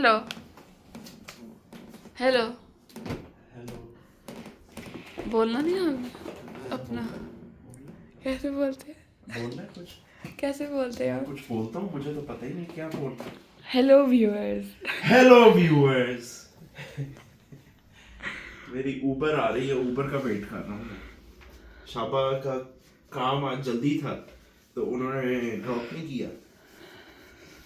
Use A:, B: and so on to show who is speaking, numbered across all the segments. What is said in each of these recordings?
A: Hello hello
B: hello.
A: बोलना नहीं हम अपना कैसे बोलते हैं
B: बोलना है कुछ?
A: कैसे बोलते हैं आप
B: कुछ बोलता हूँ, मुझे तो पता ही नहीं क्या बोलता हूँ।
A: Hello viewers
B: hello viewers. मेरी ऊबर आ रही है, ऊबर का वेट कर रहा हूँ मैं। शाबा का काम आज जल्दी था तो उन्होंने ड्रॉप नहीं किया।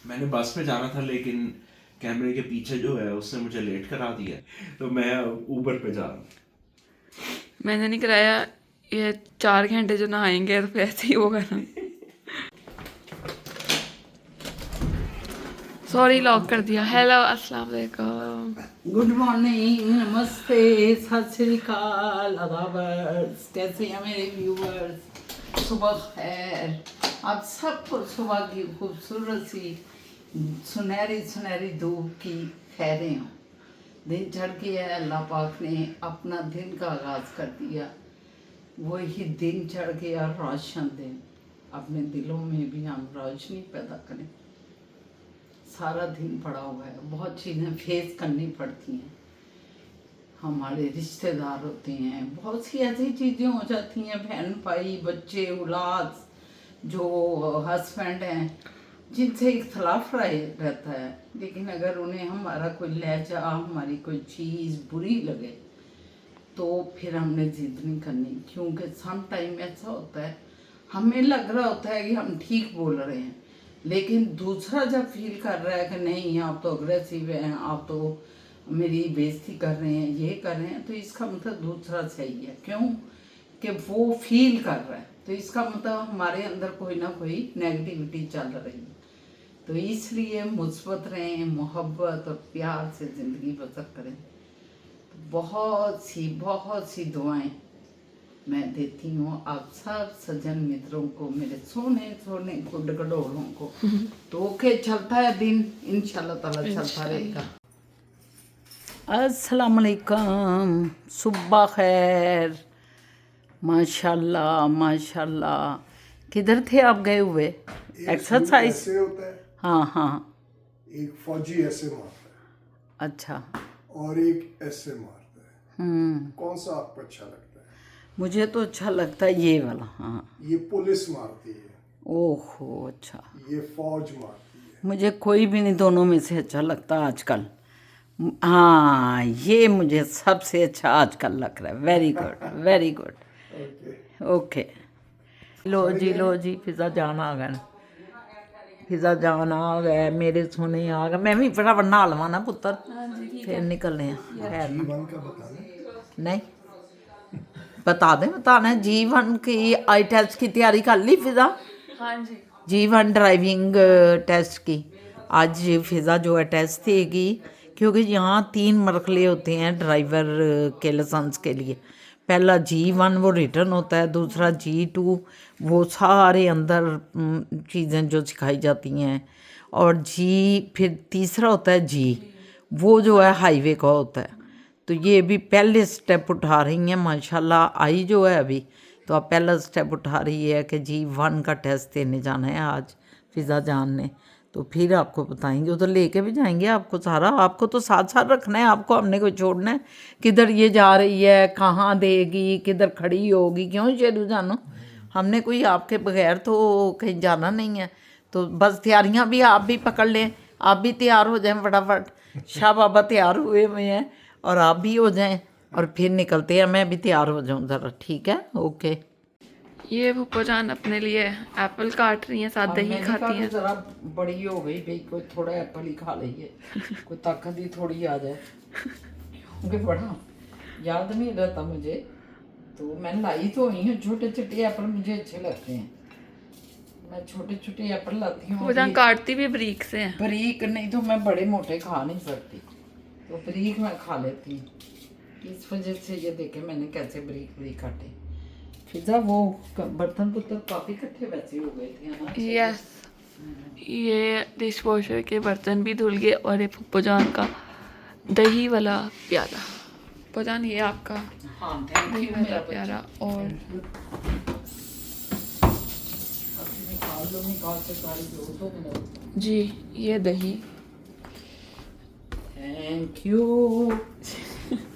B: मैंने बस में जाना था लेकिन कैमरे के पीछे जो है उसने मुझे लेट करा दिया, तो मैं अब ऊबर पे जा रहा हूँ।
A: मैंने नहीं कराया ये 4 घंटे जो नहाएंगे तो ऐसे ही होगा ना सॉरी लॉक कर दिया। हेलो अस्सलाम वालेकुम
C: गुड मॉर्निंग, नमस्ते, सत श्री अकाल, आदाबर्स। कैसे हैं मेरे व्यूअर्स? सुबह खैर। आप सबको सुबह की खूबसूरत सी सुनहरी सुनहरी धूप की खैरें हों। दिन चढ़ गया है, अल्लाह पाक ने अपना दिन का आगाज़ कर दिया। वही दिन चढ़ गया, रोशन दिन। अपने दिलों में भी हम रोशनी पैदा करें। सारा दिन पड़ा हुआ है, बहुत चीज़ें फेस करनी पड़ती हैं। हमारे रिश्तेदार होते हैं, बहुत सी ऐसी चीज़ें हो जाती हैं, बहन भाई बच्चे औलाद, जो हस्बैंड हैं, जिनसे इख्तलाफ रहता है। लेकिन अगर उन्हें हमारा कोई लहजा, हमारी कोई चीज़ बुरी लगे तो फिर हमने ज़िद नहीं करनी, क्योंकि सम टाइम ऐसा होता है हमें लग रहा होता है कि हम ठीक बोल रहे हैं, लेकिन दूसरा जब फील कर रहा है कि नहीं आप तो अग्रेसिव हैं, आप तो मेरी बेइज्जती कर रहे हैं, ये कर रहे हैं, तो इसका मतलब दूसरा सही है। क्यों कि वो फील कर रहा है, तो इसका मतलब हमारे अंदर कोई ना कोई नेगेटिविटी चल रही है। तो इसलिए मुस्बत रहें, मोहब्बत और प्यार से ज़िंदगी बसर करें। बहुत सी दुआएं मैं देती हूँ आप सब सज्जन मित्रों को, मेरे सोने सोने गुड्डगडोलों को। तो ओके, चलता है दिन, इंशाल्लाह ताला चलता रहेगा। अस्सलाम वालेकुम, सुबह खैर। माशाल्लाह माशाल्लाह। किधर थे आप गए हुए? एक्सरसाइज?
D: ऐसे होता है,
C: हाँ हाँ।
D: एक फौजी ऐसे मारता है
C: अच्छा।
D: और एक ऐसे मारता है। कौन सा आपको अच्छा लगता है?
C: मुझे तो अच्छा लगता है ये वाला। हाँ।
D: ये पुलिस मारती है,
C: ओहो अच्छा।
D: ये फौज मारती है।
C: मुझे कोई भी नहीं दोनों में से अच्छा लगता आजकल। हाँ, ये मुझे सबसे अच्छा आजकल लग रहा है। Very good very good.
D: Okay.
C: Okay. लो जी फिजा जान आ गए। फिजा जान आ गए, मेरे सोने आ गए। मैं भी फटाफट नहा लवां ना पुत्र, फिर निकलने हैं। खैर ना।
D: जीवन का बताना।
C: नहीं बता दें, बताना है। जीवन की आई टेस्ट की तैयारी कर ली फिजा?
A: हाँ जी
C: जीवन ड्राइविंग टेस्ट की आज फिज़ा जो है टेस्ट देगी, क्योंकि यहाँ 3 मरहले होते हैं ड्राइवर के लाइसेंस के लिए। पहला G1 वो रिटर्न होता है, दूसरा G2 वो सारे अंदर चीज़ें जो सिखाई जाती हैं, और फिर तीसरा होता है G, वो जो है हाईवे का होता है। तो ये भी पहले स्टेप उठा रही हैं माशाल्लाह। आई जो है अभी, तो अब पहला स्टेप उठा रही है कि G1 का टेस्ट देने जाना है आज फिज़ा जान ने। तो फिर आपको बताएंगे, उधर लेके भी जाएंगे आपको सारा। आपको तो साथ साथ रखना है, आपको हमने कोई छोड़ना है? किधर ये जा रही है, कहाँ देगी, किधर खड़ी होगी, क्यों शेरू जानो? हमने कोई आपके बगैर तो कहीं जाना नहीं है। तो बस तैयारियां भी आप भी पकड़ लें, आप भी तैयार हो जाएं फटाफट। शाह बाबा तैयार हुए हुए हैं और आप भी हो जाएं, और फिर निकलते हैं। मैं भी तैयार हो जाऊं ज़रा, ठीक है? ओके।
A: ये भुप्पो जान अपने लिए एप्पल काट रही हैं, साथ दही खाती हैं।
C: ज़रा बड़ी हो गई भाई, कोई थोड़ा एप्पल ही खा लीजिए, कोई ताकत ही थोड़ी आ जाए, क्योंकि बड़ा याद नहीं रहता मुझे। तो मैं लाई तो हुई हूँ, छोटे छोटे एप्पल मुझे अच्छे लगते हैं। मैं छोटे छोटे एप्पल लाती हूँ।
A: वो जान काटती भी बरीक से हैं।
C: बरीक नहीं तो मैं बड़े मोटे खा नहीं सकती, तो बरीक मैं खा लेती हूँ। इस वजह से ये देखे मैंने कैसे बरीक बरीक काटे। फिजा वो बर्तन पुत्र काफ़ी इकट्ठे वैसे हो गए थे ना।
A: यस, ये डिश वॉशर के बर्तन भी धुल गए, और ये भुप्पो जान का दही वाला प्याला। भुप्पो जान ये आपका
C: हाँ थैंक
A: दही
C: यू
A: वाला
C: मेरा
A: प्याला। और
C: निकाल के सारी दो मिनट।
A: जी ये दही,
C: थैंक यू।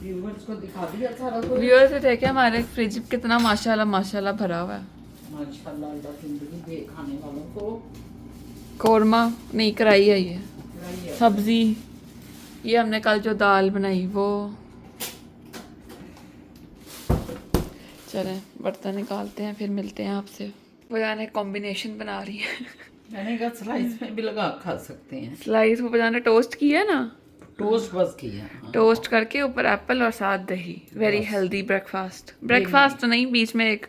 C: व्यूअर्स को दिखा दिया सारा कुछ।
A: व्यूअर्स से देखे हमारे फ्रिज कितना माशाल्लाह माशाल्लाह भरा हुआ है।
C: माशाल्लाह, अल्लाह जिंदगी दे खाने वालों को।
A: कौरमा नहीं, कराई है ये।
C: कराई है।
A: सब्जी, ये हमने कल जो दाल बनाई वो। चलें बर्तन निकालते हैं, फिर मिलते हैं आपसे। वो यानी कॉम्बिनेशन बना रही है।
C: मैंने कहा स्लाइस में भी लगा खा सकते हैं।
A: स्लाइस वो बजाने टोस्ट किया ना,
C: टोस्ट बस किया। हाँ।
A: टोस्ट करके ऊपर एप्पल और साथ दही। Very healthy breakfast. ब्रेकफास्ट तो नहीं, बीच में एक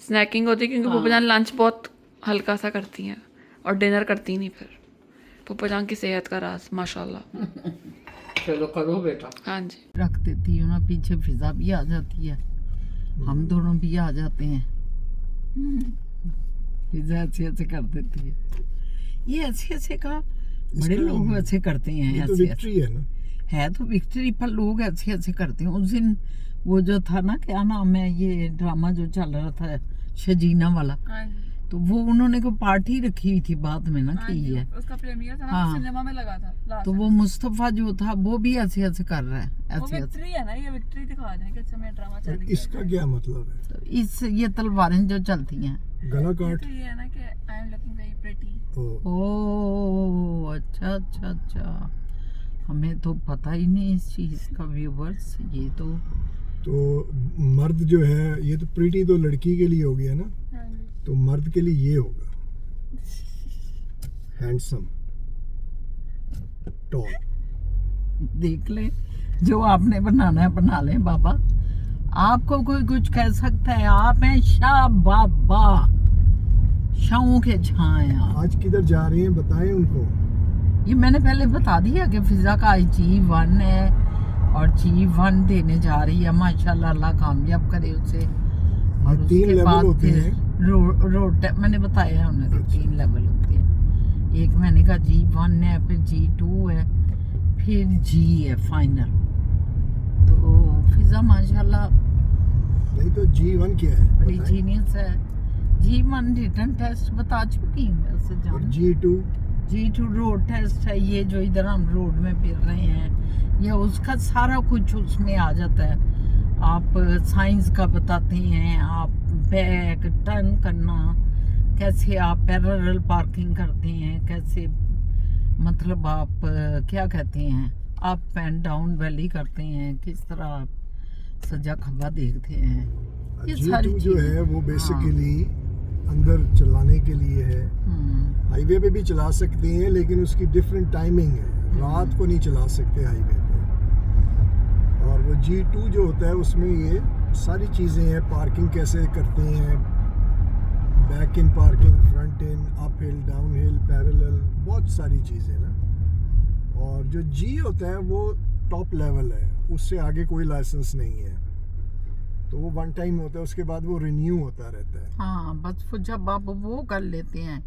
A: स्नैकिंग होती है, क्योंकि
C: हाँ।
A: पप्पा जान लंच बहुत हल्का सा करती हैं और डिनर करती नहीं। फिर पप्पा जान की सेहत का राज माशाल्लाह।
C: चलो करो बेटा।
A: हाँ जी,
C: रख देती हूँ ना, पीछे फिजा भी आ जाती है, हम दोनों भी आ जाते हैं। फिजा अच्छे अच्छे कर देती है। ये अच्छे अच्छे का बड़े लोग अच्छे करते हैं।
D: ये तो
C: ऐसे
D: विक्ट्री है ना,
C: है तो विक्ट्री, पर लोग अच्छे अच्छे करते हैं। उस दिन वो जो था ना, क्या नाम है, ये ड्रामा जो चल रहा था शजीना वाला, तो वो उन्होंने को पार्टी रखी हुई थी बाद में ना की है।
A: उसका प्रीमियर था
C: हाँ।
A: सिनेमा में लगा था
C: तो वो मुस्तफा जो था वो भी ऐसे ऐसे कर रहा है, ऐसे ऐसे।
A: विक्ट्री है ना, ये विक्ट्री दिखा रहे हैं कि अच्छा मैं ड्रामा चल
D: पर इसका क्या मतलब है?
C: तो इस ये तलवारें जो चलती हैं।
D: गला काट।
A: ये है ना कि I am looking very pretty.
D: ओ,
C: ओ अच्छा अच्छा अच्छा, हमें तो पता ही नहीं इस चीज का व्यूवर्स। ये
D: तो मर्द जो है, ये तो प्रीटी तो लड़की के लिए हो गया ना, तो मर्द के लिए ये होगा हैंडसम, टॉल।
C: देख ले, जो आपने बनाना है बना ले बाबा। आपको कोई कुछ कह सकता है, आप हैं शाह बाबा, शाहों के छाया।
D: आज किधर जा रही हैं बताएं उनको।
C: ये मैंने पहले बता दिया कि फिजा का G1 है और G1 देने जा रही है। माशाल्लाह, अल्लाह कामयाब करे उसे। और
D: ये 3
C: उसके
D: लेवल
C: बाद
D: होते
C: फिर
D: हैं।
C: रोड मैंने बताया उन्हें कि 3 लेवल होते हैं। एक मैंने कहा G1 है, फिर G2 है, फिर G है फाइनल। तो फिजा माशाल्लाह
D: नहीं तो G1 क्या है
C: बड़ी
D: बताएं?
C: जीनियस है। G1 रिटन टेस्ट बता चुकी हूँ वैसे
D: और
C: जान।
D: G2
C: रोड टेस्ट है। ये जो इधर हम रोड में फिर रहे हैं, ये उसका सारा कुछ उसमें आ जाता है। आप साइंस का बताते हैं, आप बैक टर्न करना, कैसे आप पैरेलल पार्किंग करते हैं, कैसे मतलब आप क्या कहते हैं, अप एंड डाउन वैली करते हैं, किस तरह आप सजा खब्बा देखते हैं। ये सारी
D: G2 जो
C: चीजें।
D: है वो बेसिकली अंदर चलाने के लिए है। हाईवे पे भी चला सकते हैं, लेकिन उसकी डिफरेंट टाइमिंग है। रात को नहीं चला सकते हाईवे पे। और वो G2 जो होता है उसमें ये सारी चीज़ें हैं। पार्किंग कैसे करते हैं, back in parking, front in, up hill, down hill, parallel, बहुत सारी चीज़ें ना। और जो G होता है वो टॉप लेवल है, उससे आगे कोई लाइसेंस नहीं है। तो वो 1 टाइम होता है, उसके बाद वो रिन्यू होता रहता है।
C: हाँ, बस वो जब आप वो कर लेते हैं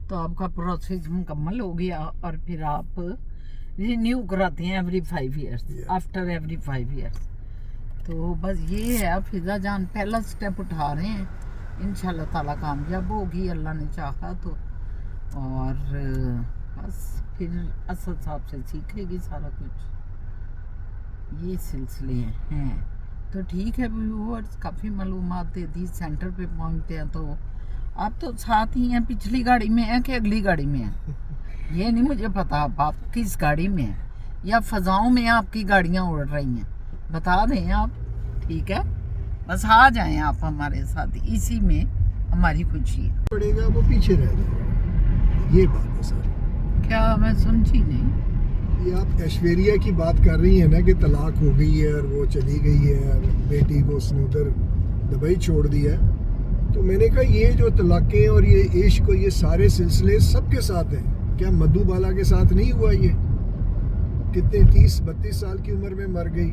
C: तो आपका प्रोसेस मुकम्मल हो गया, और फिर आप रिन्यू कराते हैं every 5 years, after every 5 years. तो बस ये है, फिजा जान पहला स्टेप उठा रहे हैं। इंशाल्लाह ताला कामयाब होगी, अल्लाह ने चाहा तो। और बस फिर असद साहब से सीखेगी सारा कुछ। ये सिलसिले हैं। तो ठीक है व्यूअर्स, काफ़ी मालूमात दे दी। सेंटर पे पहुंचते हैं तो आप तो साथ ही हैं, पिछली गाड़ी में हैं कि अगली गाड़ी में हैं, ये नहीं मुझे पता आप किस गाड़ी में हैं, या फ़ज़ाओं में आपकी गाड़ियाँ उड़ रही हैं, बता दें आप। ठीक है, बस आ जाएं आप हमारे साथ, इसी में हमारी खुशी है।
D: पड़ेगा वो पीछे रह जाएगा, ये बात है सारी।
C: क्या मैं समझी नहीं।
D: ये आप ऐश्वर्या की बात कर रही है ना कि तलाक हो गई है और वो चली गई है, बेटी को उसने उधर दुबई छोड़ दिया है। तो मैंने कहा ये जो तलाक़ें और ये इश्क और ये सारे सिलसिले सबके साथ हैं। क्या मधुबाला के साथ नहीं हुआ? ये कितने 30-32 साल की उम्र में मर गई,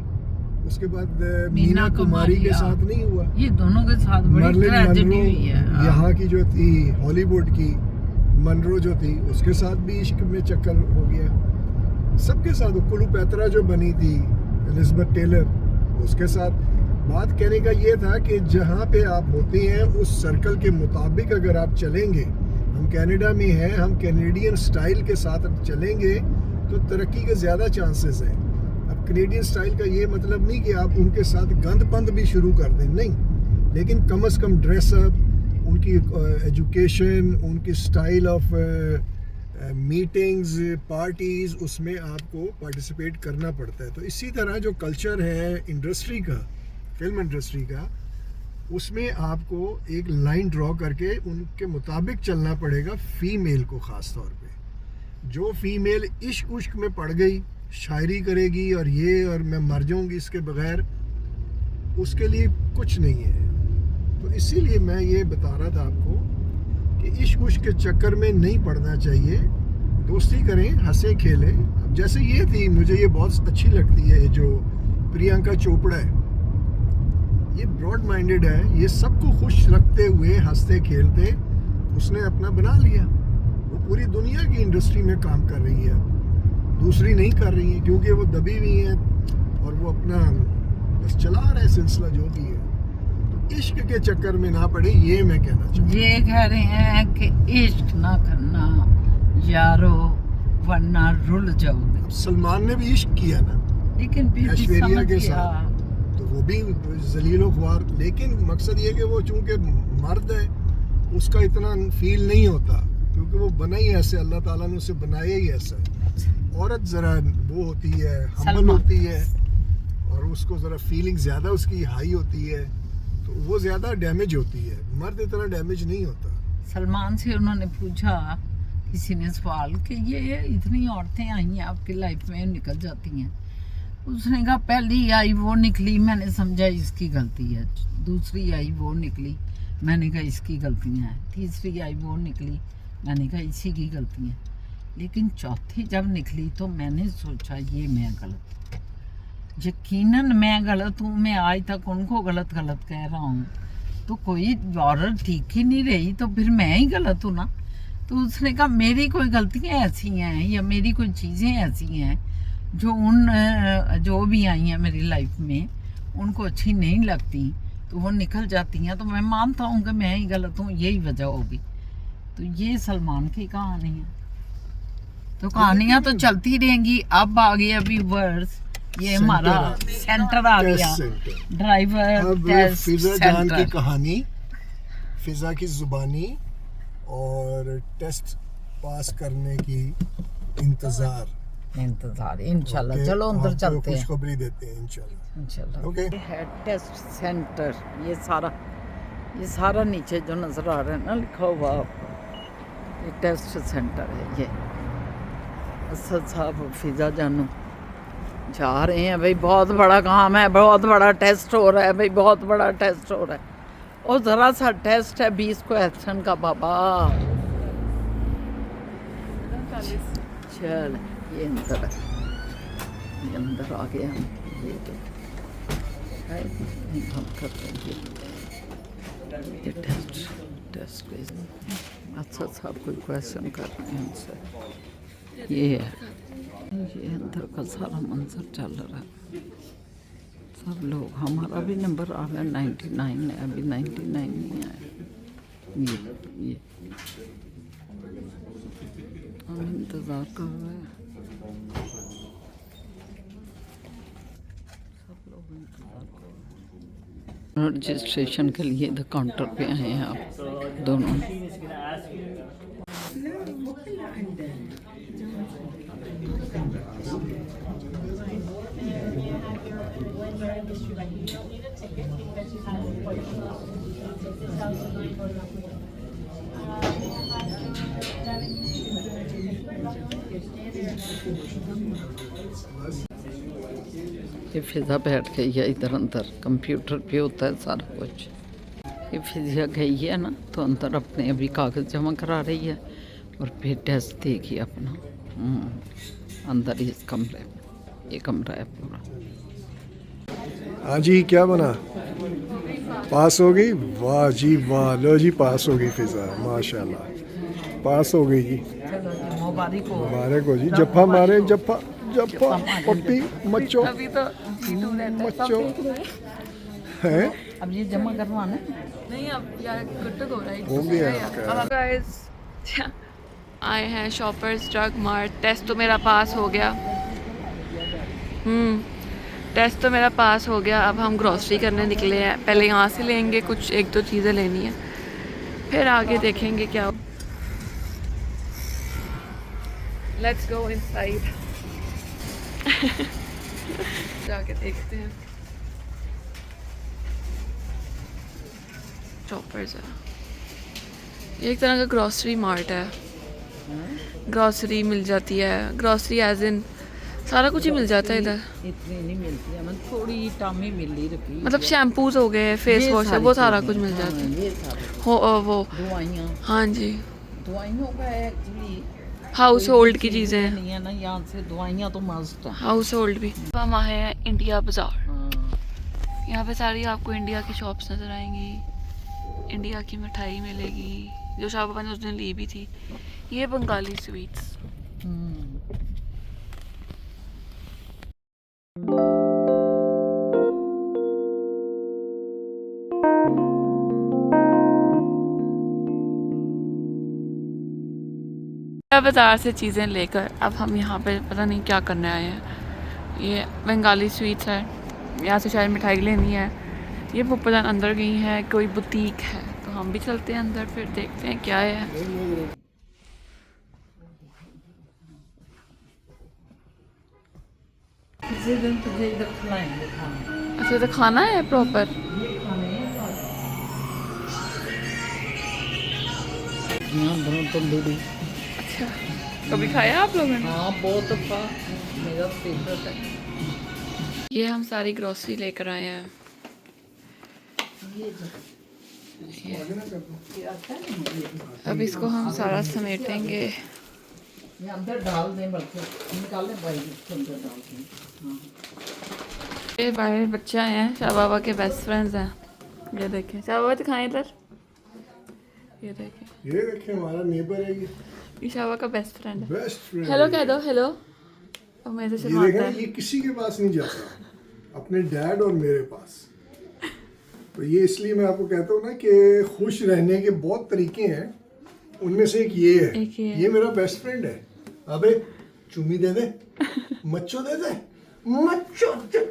D: उसके बाद मीना कुमारी के साथ नहीं हुआ।
C: ये दोनों के साथ बड़ी
D: मर्लिन
C: ट्रेजेडी
D: मनरो
C: हुई है।
D: यहाँ की जो थी हॉलीवुड की, मनरो जो थी, उसके साथ भी इश्क में चक्कर हो गया। सबके साथ, क्लियोपेत्रा जो बनी थी एलिजाबेथ टेलर, उसके साथ। बात कहने का ये था कि जहाँ पे आप होते हैं उस सर्कल के मुताबिक अगर आप चलेंगे, हम कनाडा में हैं, हम कैनेडियन स्टाइल के साथ चलेंगे तो तरक्की के ज़्यादा चांसेस हैं। कनेडियन स्टाइल का ये मतलब नहीं कि आप उनके साथ गंद पंद भी शुरू कर दें, नहीं, लेकिन कम से कम ड्रेसअप, उनकी एजुकेशन, उनकी स्टाइल ऑफ मीटिंग्स, पार्टीज़, उसमें आपको पार्टिसिपेट करना पड़ता है। तो इसी तरह जो कल्चर है इंडस्ट्री का, फिल्म इंडस्ट्री का, उसमें आपको एक लाइन ड्रॉ करके उनके मुताबिक चलना पड़ेगा फीमेल को ख़ास तौर पे। जो फीमेल इश्क उश्क में पड़ गई, शायरी करेगी और ये और मैं मर जाऊंगी इसके बगैर, उसके लिए कुछ नहीं है। तो इसीलिए मैं ये बता रहा था आपको कि इश्क उश्क के चक्कर में नहीं पड़ना चाहिए, दोस्ती करें, हंसे खेलें। अब जैसे ये थी, मुझे ये बहुत अच्छी लगती है, जो प्रियंका चोपड़ा है, ये ब्रॉड माइंडेड है, ये सबको खुश रखते हुए हंसते खेलते उसने अपना बना लिया। वो पूरी दुनिया की इंडस्ट्री में काम कर रही है, दूसरी नहीं कर रही है, क्योंकि वो दबी हुई हैं और वो अपना बस चला रहे सिलसिला जो भी है। तो इश्क के चक्कर में ना पड़े, ये मैं कहना चाहूँ।
C: ये कह रहे हैं कि इश्क ना करना यारो वरना रुल जाओगे।
D: अब सलमान ने भी इश्क किया ना,
C: लेकिन फिर भी
D: ऐश्वर्या
C: समझ
D: के
C: गया।
D: साथ, तो वो भी जलीलो ख्वार, लेकिन मकसद ये कि वो चूंकि मर्द है उसका इतना फील नहीं होता, क्योंकि वो बना ही ऐसे, अल्लाह ताला ने उसे बनाया ही ऐसा। औरत ज़रा वो होती है, हम्बल होती है, और उसको ज़रा फीलिंग ज़्यादा उसकी हाई होती है, तो वो ज़्यादा डैमेज होती है, मर्द इतना डैमेज नहीं होता।
C: सलमान से उन्होंने पूछा, किसी ने सवाल कि ये इतनी औरतें आई हैं आपकी लाइफ में, निकल जाती हैं। उसने कहा पहली आई वो निकली, मैंने समझा इसकी गलती है। दूसरी आई वो निकली, मैंने कहा इसकी गलतियाँ हैं। तीसरी आई वो निकली, मैंने कहा इसी की गलतियाँ। लेकिन चौथी जब निकली तो मैंने सोचा ये मैं गलत, यकीनन मैं गलत हूँ। मैं आज तक उनको गलत गलत कह रहा हूँ, तो कोई औरत ठीक ही नहीं रही, तो फिर मैं ही गलत हूँ ना। तो उसने कहा मेरी कोई गलतियाँ ऐसी हैं या मेरी कोई चीज़ें ऐसी हैं जो भी आई हैं मेरी लाइफ में उनको अच्छी नहीं लगती, तो वो निकल जाती हैं। तो मैं मानता हूँ कि मैं ही गलत हूँ, यही वजह होगी। तो ये सलमान की कहानी है। तो कहानियाँ तो चलती रहेंगी। अब आ गया व्यूअर्स, ये हमारा सेंटर आ गया, ड्राइवर
D: अब
C: टेस्ट
D: फिजा जान की
C: सेंटर।
D: कहानी, फिजा की जुबानी और टेस्ट पास करने की इंतजार
C: इंशाल्लाह।
D: ओके,
C: चलो अंदर
D: आपको
C: चलते हैं
D: खुशखबरी देते हैं इंशाल्लाह।
C: इंशाल्लाह।
D: ओके।
C: ये है टेस्ट सेंटर। ये सारा नीचे जो नज़र आ रहा है ना लिखा हुआ, ये टेस्ट सेंटर है। ये असद साहब फिजा जानू जा रहे हैं। भाई बहुत बड़ा काम है, बहुत बड़ा टेस्ट हो रहा है भाई, बहुत बड़ा टेस्ट हो रहा है। और ज़रा सा टेस्ट है 20 क्वेश्चन का बाबा। चल ये अंदर है, ये अंदर आ गया हम। ये तो है, नहीं हम करते हैं ये टेस्ट अच्छा साहब कोई क्वेश्चन कर रहे हैं हमसे। ये है, ये अंदर का सारा मंजर चल रहा है। सब लोग, हमारा भी नंबर आ गया 99 है, अभी 99 नहीं आया। ये हम इंतज़ार कर रहे हैं, सब लोग इंतज़ार कर रहे हैं। रजिस्ट्रेशन के लिए इधर काउंटर पे आए हैं आप दोनों। ये फिजा बैठ गई है इधर, अंदर कंप्यूटर पे होता है सारा कुछ। ये फिजा गई है ना, तो अंदर अपने अभी कागज़ जमा करा रही है और फिर टेस्ट देगी अपना। अंदर इस कमरे में, ये कमरा है पूरा।
D: हाँ जी, क्या बना? पास हो गई? वाह जी वाह, लो जी पास हो गई फिजा, माशाल्लाह पास हो गई जी।
C: चलो जी, मुबारक हो।
D: मुबारक हो जी। जप्पा मारे, जप्पा जप्पा पप्पी मच्चो
A: अभी तो जीतू रहता है
D: मच्चो है।
C: अब ये जमा करवाना
A: नहीं, अब यार गुट्टू हो रहा है।
D: हो गया आपका।
A: गाइस आए हैं शॉपर्स ड्रग मार्ट। टेस्ट तो मेरा पास हो गया। टेस्ट तो मेरा पास हो गया। अब हम ग्रॉसरी करने निकले हैं। पहले यहाँ से लेंगे कुछ, एक दो चीज़ें लेनी है, फिर आगे देखेंगे क्या। Let's go inside. जाके देखते हैं। चॉपर्स है, ये एक तरह का ग्रॉसरी मार्ट है। ग्रॉसरी मिल जाती है, ग्रॉसरी एज इन सारा कुछ ही मिल जाता है इधर।
C: इतनी नहीं मिलती है, मतलब थोड़ी टामी मिली रखी।
A: मतलब शैम्पूज हो गए, फेस वॉश है, वो सारा कुछ मिल जाता है।
C: ये सारे
A: हो वो
C: दवाइयाँ,
A: हाँ जी,
C: दवाइयों का एक्चुअली
A: हाउस होल्ड की चीज़ें हैं।
C: नहीं है ना, यहाँ से दवाइयाँ तो मस्त है।
A: हाउस होल्ड भी। हम आए हैं इंडिया बाज़ार।
C: हाँ।
A: यहाँ पे सारी आपको इंडिया की शॉप्स नज़र आएंगी। इंडिया की मिठाई मिलेगी जो शाह बाबा ने उस दिन ली भी थी। ये बंगाली स्वीट्स। बाज़ार से चीज़ें लेकर अब हम यहाँ पे पता नहीं क्या करने आए हैं। ये बंगाली स्वीट्स है, यहाँ से शायद मिठाई लेनी है। ये पप्पा जान अंदर गई हैं, कोई बुटीक है, तो हम भी चलते हैं अंदर, फिर देखते हैं क्या है।
C: किसी दिन तुझे इधर खिलाएंगे खाना।
A: अच्छा, तो खाना है प्रॉपर।
C: ये खाने हैं यहाँ दोनों तंदूरी।
A: अच्छा, कभी खाया आप लोगों ने?
C: हाँ, बहुत दफ़ा, मेरा फेवरेट है।
A: ये हम सारी ग्रोसरी लेकर आए हैं।
C: ये जो ये आता है ना, ये
A: अब इसको हम सारा समेटेंगे।
C: ये अंदर डाल दें, बल्कि निकालें बाहर, इसके अंदर डाल दें। हाँ।
A: ये बाहर बच्चे आए हैं, शाह बाबा के बेस्ट फ्रेंड्स हैं। ये देखें, शाह बाबा दिखाएं इधर। ये देखें,
D: ये देखें, हमारा नेबर है
A: ये शाह बाबा का बेस्ट फ्रेंड है।
D: Best friend.
A: हेलो कह दो, हेलो। अब मेरे से
D: ये
A: शर्माता
D: देखें,
A: है।
D: ये किसी के पास नहीं जाता, अपने डैड और मेरे पास। तो ये इसलिए मैं आपको कहता हूँ ना कि खुश रहने के बहुत तरीके हैं, उनमें से एक ये है।
A: एक ये है।
D: ये मेरा बेस्ट फ्रेंड है। अबे चुम्मी दे दे, मच्छो दे दे, मच्छो दे दे,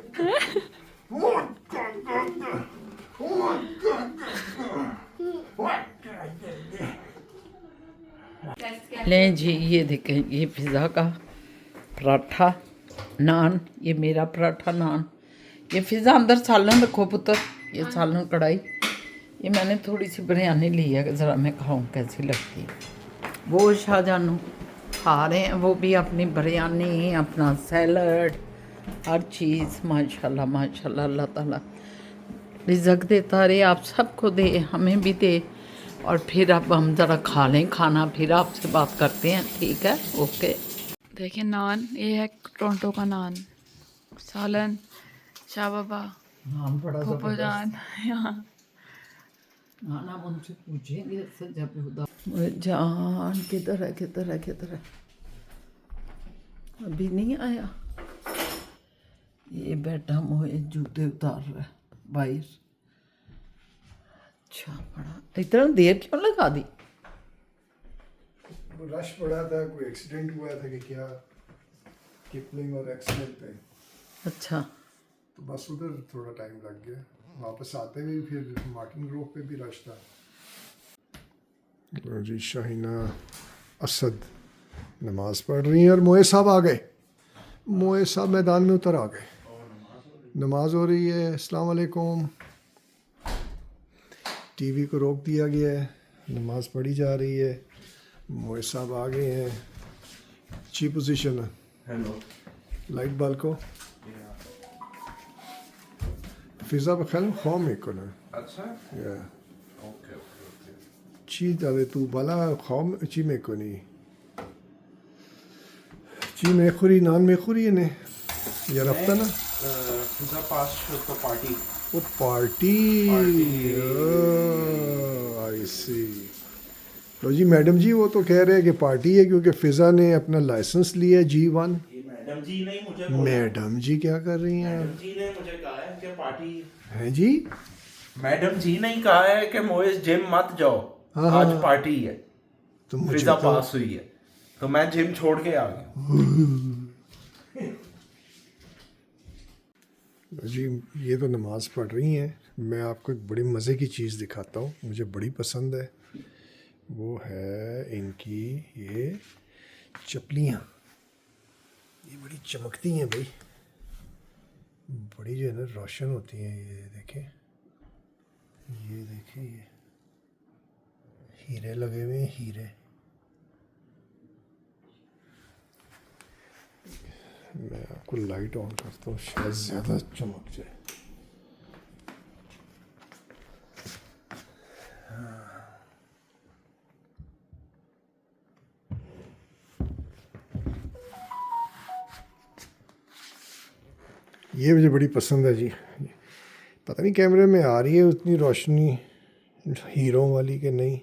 C: लें जी, ये देखें, ये पिज़्ज़ा का पराठा, नान, ये मेरा पराठा नान। ये पिज़्ज़ा अंदर सालन रखो पुत्र, ये सालन कढ़ाई। ये मैंने थोड़ी सी बिरयानी ली है, ज़रा मैं खाऊं कैसी लगती है। वो शाहजानू खा रहे हैं, वो भी अपनी बिरयानी, अपना सैलड, हर चीज़। माशाल्लाह माशाल्लाह, अल्लाह ताला रिज़्क़ देता रहे, आप सबको दे, हमें भी दे। और फिर अब हम ज़रा खा लें खाना, फिर आपसे बात करते हैं, ठीक है? ओके।
A: देखिए नान, ये है टोरंटो का नान, सालन, शाह बाबा,
C: नाम बड़ा
A: पप्पा जान यहाँ।
C: नाना उनसे पूछेंगे जब खुदा जान किधर है, किधर है, किधर है? अभी नहीं आया। ये बैठा मोए जूते उतार रहा है बाहर। अच्छा, बड़ा इतना देर क्यों लगा दी?
D: वो रश पड़ा था, कोई एक्सीडेंट हुआ था कि क्या, किपलिंग और एक्सीडेंट पे।
C: अच्छा,
D: तो बस उधर थोड़ा टाइम लग गया। वापस आते हुए फिर मार्टिन ग्रोव पे भी रश था। जी शाहीना असद नमाज पढ़ रही हैं और मोए साहब आ गए। मोए साहब मैदान में उतर आ गए, नमाज हो रही है। अस्सलाम वालेकुम। टीवी को रोक दिया गया है, नमाज पढ़ी जा रही है। मोए साहब आ गए हैं, अच्छी पोजीशन है।
B: हेलो,
D: लाइट बाल को फिजा बखैर खौम एक को ना
B: अच्छा,
D: या
B: ओके ओके।
D: ची दावे तू बाला खौम ची में को नहीं ची में खुरी नान में खुरी ने या रफ्ता ना
B: पिज़्ज़ा पास तो पार्टी।
D: वो पार्टी। आई सी। तो जी मैडम जी, वो तो कह रहे हैं कि पार्टी है क्योंकि फिजा ने अपना लाइसेंस लिया G1।
B: ये मैडम जी नहीं मुझे
D: मैडम जी क्या कर रही हैं?
B: मैडम जी ने मुझे कहा है कि पार्टी
D: हैं जी?
B: मैडम जी ने कहा है कि मोइस जिम मत जाओ,
D: हाँ,
B: आज
D: हाँ।
B: पार्टी है,
D: तो मुझे
B: पिज़्ज़ा
D: तो
B: पास हुई है, तो मैं जिम छोड़ के आ गया।
D: जी ये तो नमाज़ पढ़ रही हैं। मैं आपको एक बड़ी मज़े की चीज़ दिखाता हूँ, मुझे बड़ी पसंद है। वो है इनकी ये चपलियाँ, ये बड़ी चमकती हैं भाई, बड़ी जो है ना रोशन होती हैं। ये देखें, ये हीरे लगे हुए हैं, हीरे। मैं आपको लाइट ऑन करता हूँ, शायद ज़्यादा चमक जाए। ये मुझे बड़ी पसंद है जी। पता नहीं कैमरे में आ रही है उतनी रोशनी हीरों वाली कि नहीं,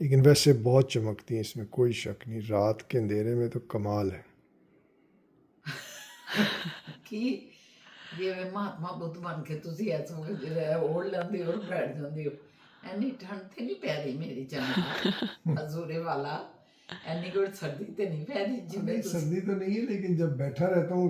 D: लेकिन वैसे बहुत चमकती हैं, इसमें कोई शक नहीं। रात के अंधेरे में तो कमाल है।
C: कि ਜਿਵੇਂ ਮਹਾਤਮਾ ਬੁੱਧ ਬਣ ਕੇ ਤੁਸੀਂ ਐਸੋ ਜਿਹੜਾ ਓੜ ਲੈਂਦੇ ਹੋ ਬੈਠ ਜਾਂਦੇ ਹੋ। ਐਨੀ ਠੰਡ ਤੇ ਨਹੀਂ ਪੈ ਰਹੀ ਮੇਰੀ ਚੰਗਾ ਹਜ਼ੂਰੇ ਵਾਲਾ, ਐਨੀ ਕੋਈ ਸਰਦੀ ਤੇ ਨਹੀਂ ਪੈ ਰਹੀ ਜਿਵੇਂ
D: सर्दी तो नहीं है, लेकिन जब बैठा रहता हूँ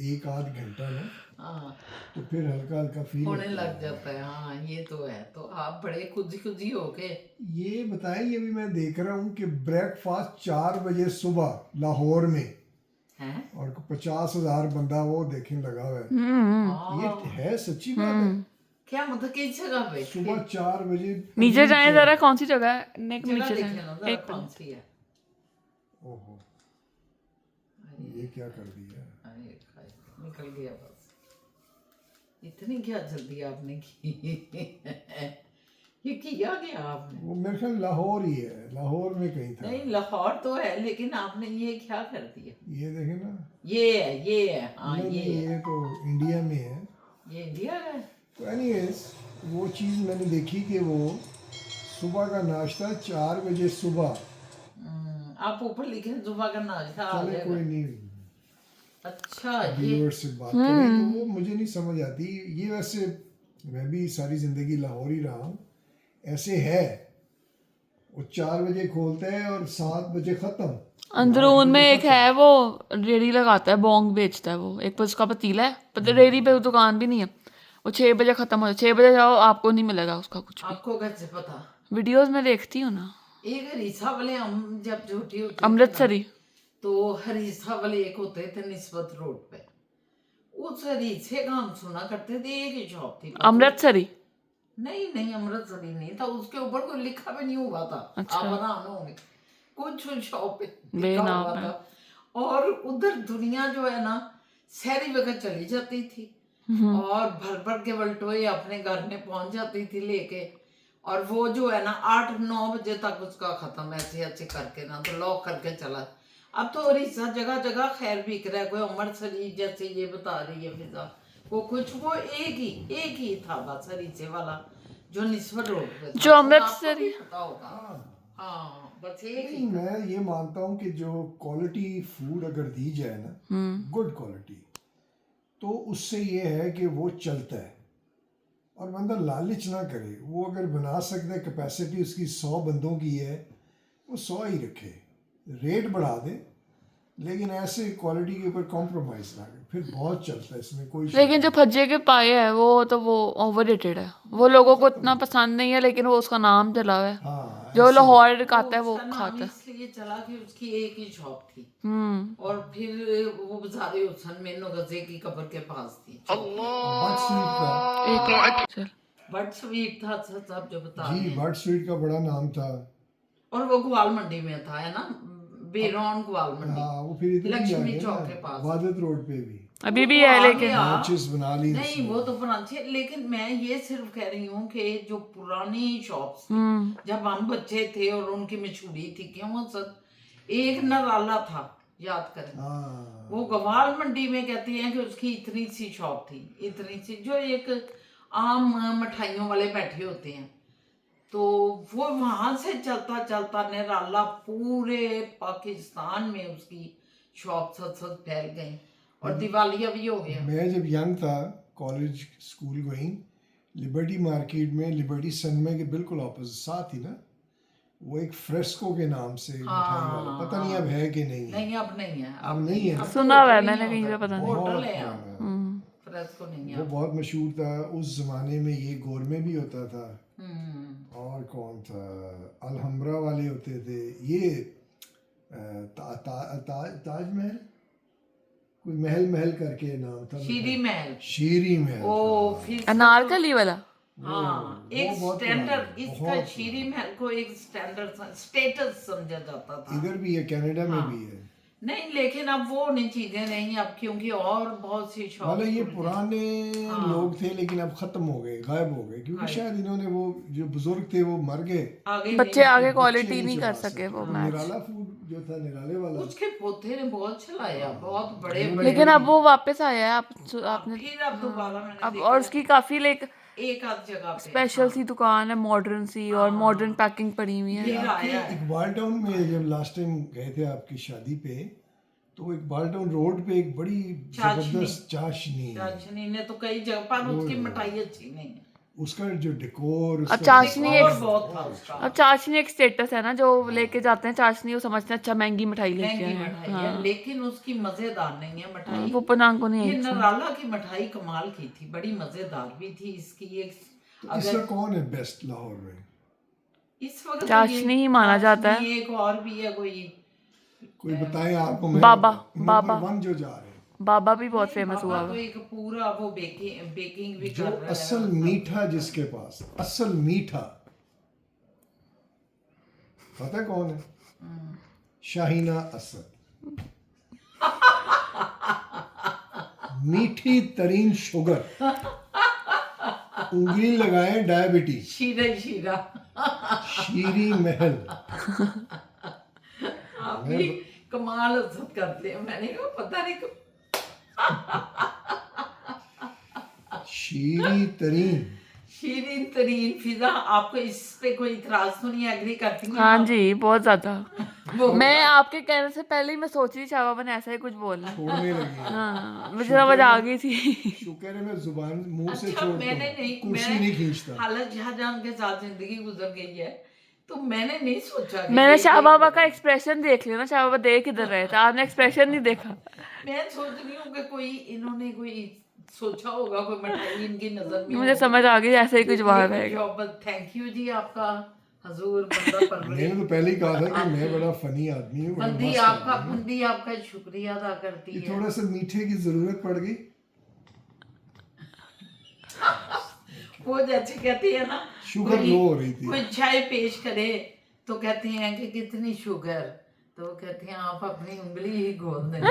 D: एक आध घंटा ना,
C: हाँ
D: तो फिर हल्का हल्का फील
C: होने लग जाता है। हाँ ये तो है। तो आप बड़े खुद ही हो के
D: ये बताएं, ये भी मैं देख रहा हूँ कि ब्रेकफास्ट 4 बजे सुबह लाहौर में,
C: हैं।
D: और 50,000 बंदा वो देखने लगा हुआ है।
C: हाँ
D: ये है सच्ची बात है।
C: क्या मतलब किस जगह पे
D: सुबह 4 बजे
A: नीचे जाए जरा, कौन सी जगह है? नेक
C: जगह
A: नीचे
C: देखे ना
A: जाए
C: जरा कौन सी है।
D: ओहो, ये क्या कर दिया।
C: अरे निकल गया बस। इतनी क्या जल्दी आपने की ये किया गया आपने?
D: वो मेरे ख्याल लाहौर ही है, लाहौर में कहीं था।
C: नहीं लाहौर तो है, लेकिन आपने ये क्या कर दिया?
D: ये देखे ना,
C: ये है हाँ
D: नहीं,
C: ये है।
D: ये तो इंडिया में है।
C: ये इंडिया का है।
D: तो एनीवेज वो चीज़ मैंने देखी कि वो सुबह का नाश्ता 4 बजे सुबह।
C: आप ऊपर लिखे सुबह का नाश्ता आ
D: चले
C: जाएगा।
D: कोई नहीं,
C: अच्छा ये
D: व्यूअर से बात करें तो वो मुझे नहीं समझ आती। ये वैसे मैं भी सारी ज़िंदगी लाहौर ही रहा हूँ, ऐसे है वो 4 बजे खोलते हैं और 7 बजे ख़त्म।
A: अंदरून में एक है वो रेडी लगाता है, बोंग बेचता है वो, एक पर उसका पतीला है, पता रेडी पे दुकान भी नहीं है। वो 6 बजे खत्म हो जाए, 6 बजे जाओ आपको नहीं मिलेगा उसका कुछ भी।
C: आपको कैसे पता?
A: वीडियोस में देखती हूँ ना।
C: एक हरीसा वाले हम जब झूठी होती
A: अमृतसरी
C: तो हरीसा वाले एक होते थे निस्बत रोड पे, उस हरीसे का हम सुना करते थे। एक ही शॉप थी
A: अमृतसरी।
C: नहीं अमृतसरी नहीं था, उसके ऊपर कोई लिखा भी नहीं हुआ था।
A: अच्छा।
C: आप हैरान होंगे, कुछ शॉप पे लिखा
A: बेनाम
C: हुआ
A: है।
C: था। और उधर दुनिया जो है ना शहरी वक्त चली जाती थी और भर के वल्टोए अपने घर में पहुंच जाती थी लेके। और वो जो है ना 8-9 बजे तक उसका खत्म, ऐसे करके ना तो लॉक करके चला। अब तो हरीसा जगह जगह खैर बिक रहा है। कोई अमृतसरी जैसे ये बता रही है फिजा, वो कुछ वो एक ही था बस हरीसे वाला जो निस्बत रोड पे था।
A: जो अमृतसरी-
C: आपको भी पता होगा। हाँ बस एक ही।
D: लेकिन मैं ये मानता हूँ कि जो क्वालिटी फूड अगर दी जाए ना, गुड क्वालिटी, तो उससे ये है कि वो चलता है और बंदा लालच ना करे। वो अगर बना सकता है, कैपेसिटी उसकी 100 बंदों की है, वो 100 ही रखे, रेट बढ़ा दे, लेकिन ऐसे क्वालिटी के ऊपर कॉम्प्रोमाइज़ ना करे, फिर बहुत चलता है इसमें कोई शक
A: लेकिन जो फज्जे के पाए है वो तो वो ओवररेटेड है, वो लोगों को इतना पसंद नहीं है, लेकिन वो उसका नाम चला हुआ है।
D: हाँ,
A: जो लाहौर खाता है वो
C: उसका नाम
A: खाता है।
C: इसलिए चला कि उसकी एक ही शॉप थी और फिर वो बेचारे हुसन में गजे की कब्र के पास थी।
D: बट स्वीट था
A: एक चल
C: बट स्वीट था सब जो बता
D: जी,
C: रहे हैं।
D: बट स्वीट का बड़ा नाम था।
C: और वो ग्वाल मंडी में था, है ना, बेरौन ग्वाल मंडी।
D: हाँ, वो फिर इधर भी आ
C: लक्ष्मी
D: गया
C: चौक
D: ना,
C: के पास।
D: वादत रोड पे भी
A: अभी भी
C: वो तो
A: है,
C: आ
A: लेकिन
C: गया।
D: ब्रांचेस बना ली
C: नहीं
D: उसने।
C: वो तो ब्रांच है, लेकिन मैं ये सिर्फ कह रही हूँ कि जो पुरानी शॉप्स थी जब हम बच्चे थे और उनकी मशहूरी थी, क्यों सर एक नराला था, याद करें।
D: हाँ,
C: वो गवाल मंडी में कहती हैं कि उसकी इतनी सी शॉप थी, इतनी सी, जो एक आम मिठाइयों वाले बैठे होते हैं। तो वो वहां से चलता चलता निराला पूरे पाकिस्तान में उसकी शॉप सत फैल गई और दिवालिया भी हो गया।
D: मैं जब यंग था, college school going, liberty market में, लिबर्टी सनमे के बिल्कुल ऑपोजिट साथ ही ना, वो एक फ्रेस्को के नाम से मिठाई वाला, पता नहीं अब है कि नहीं है।
C: नहीं अब नहीं है,
D: अब नहीं है ना।
C: अब तो
A: सुना हुआ है
C: होटल ही
A: मैंने
C: है
A: कहीं पे,
C: उधर।
A: पता नहीं।
C: होटल
D: बहुत
C: है
D: पुराना है।
C: फ्रेस्को नहीं है।
D: वो बहुत मशहूर था उस जमाने में, ये गोरमे भी होता था, और कौन था, अलहम्रा वाले होते थे, ये ताजमहल, कोई महल करके नाम था,
C: शीरी महल।
D: शीरी महल।
C: ओ फिर
A: अनारकली वाला।
C: हाँ, एक
D: बहुत
C: स्टैंडर्ड,
D: पुराना,
C: इसका
D: बहुत
C: शीरी महल को एक स्टैंडर्ड स्टेटस समझा जाता था।
D: इधर भी है, कनाडा में भी है।
C: नहीं, लेकिन अब वो नहीं चीजें नहीं अब, क्योंकि और बहुत सी शॉप
D: मतलब ये पुराने लोग थे, लेकिन अब खत्म हो गए, गायब हो गए, क्योंकि शायद इन्होंने वो जो बुजुर्ग थे वो मर गए,
C: आगे
A: बच्चे आगे
D: बच्चे
A: क्वालिटी नहीं कर
D: चला
A: सके वो
D: वो
A: मैच।
D: निराला फूड जो था, निराले वाला,
C: उसके पोते ने बहुत चलाया, बहुत बड़े
A: लेकिन अब वो वापस आया है, आपने
C: फिर अब दोबारा मैंने
A: अब,
C: देखा
A: और उसकी काफी लाइक
C: एक आध जगह पे
A: स्पेशल सी दुकान है, मॉडर्न सी, और मॉडर्न पैकिंग पड़ी हुई है।
C: फिर आया है।
D: इकबाल टाउन में जब लास्ट टाइम गए थे आपकी शादी पे, तो इकबाल टाउन रोड पे एक बड़ी जबरदस्त चाशनी,
C: चाशनी ने तो कई जगह पर उसकी मिठाई अच्छी नहीं है।
D: उसका जो डेकोर,
A: अब चाशनी
C: और
A: एक
C: बहुत था उसका,
A: अब चाशनी एक स्टेटस है ना, जो लेके जाते हैं चाशनी, वो समझते हैं अच्छा महंगी मिठाई लेके
C: महंगी
A: आए हैं।
C: मिठाई है, लेकिन उसकी मजेदार नहीं है मिठाई।
A: वो पनांग को नहीं
C: ये
A: आई।
C: नराला की मिठाई कमाल की थी, बड़ी मजेदार भी थी इसकी। एक
D: तो इसका कौन है बेस्ट लाहौर में?
C: इस वक्त
A: चाशनी ही माना जाता है।
C: एक और भी है
D: कोई बताए आपको? मैं
A: बाबा,
D: बताऊं।
A: बाबा।
D: नंबर 1 जो जा रहे हैं,
A: बाबा भी बहुत फेमस हुआ
C: तो
A: हुआ।
C: एक पूरा वो बेकिंग भी
D: जो
C: कर रहा है।
D: असल मीठा जिसके पास, असल मीठा, पता है कौन है? शाहीना असद। मीठी तरीन शुगर, उंगली लगाए डायबिटीज,
C: शीरा
D: शीरी महल।
C: आप भी कमाल हसद करते हैं। मैंने कहा पता नहीं शीरीन तरीन फिजा। आपको इस पे कोई इतराज तो नहीं? एग्री करती हैं
A: हाँ
C: आप?
A: जी, बहुत ज्यादा।
C: वो
A: मैं आपके कहने से पहले ही मैं सोच रही शाबाबा ने ऐसा ही कुछ बोलना।
D: छोड़ने लगी है।
A: हाँ, मुझे समझ आ गई थी।
D: शुक्र है मैं जुबान मुंह से
C: अच्छा,
D: छोड़ता
C: मैंने
D: हूँ,
C: नहीं,
D: कुर्सी नहीं खींचता।
C: हालत शाहजहां के साथ जिंदगी गुजर गई है, तो मैंने नहीं सोचा कि
A: मैंने
C: ये
A: शाहबाबा का एक्सप्रेशन देख लिया ना, शाहबाबा देख किधर रहे थे, आपने एक्सप्रेशन नहीं देखा।
C: मैं सोच रही हूँ कि कोई इन्होंने कोई सोचा होगा, कोई मिठाई इनकी नजर में
A: मुझे समझ आ गई ऐसे ही कुछ बाहर रहेगा।
C: थैंक यू जी आपका हजूर बंदा परवरी।
D: मैंने तो पहले ही कहा था कि मैं बड़ा फनी आदमी हूँ, बड़ा
C: बंदी
D: मस्त
C: आपका
D: आदमी हूँ।
C: बंदी आपका शुक्रिया अदा करती
D: ये
C: है।
D: थोड़ा सा मीठे की जरूरत पड़ गई।
C: वो जैसे कहती है ना,
D: शुगर
C: कोई-
D: लो हो रही थी।
C: कोई चाय पेश करे तो कहते हैं कि कितनी शुगर, तो वो कहते हैं आप अपनी उंगली ही घोल देना।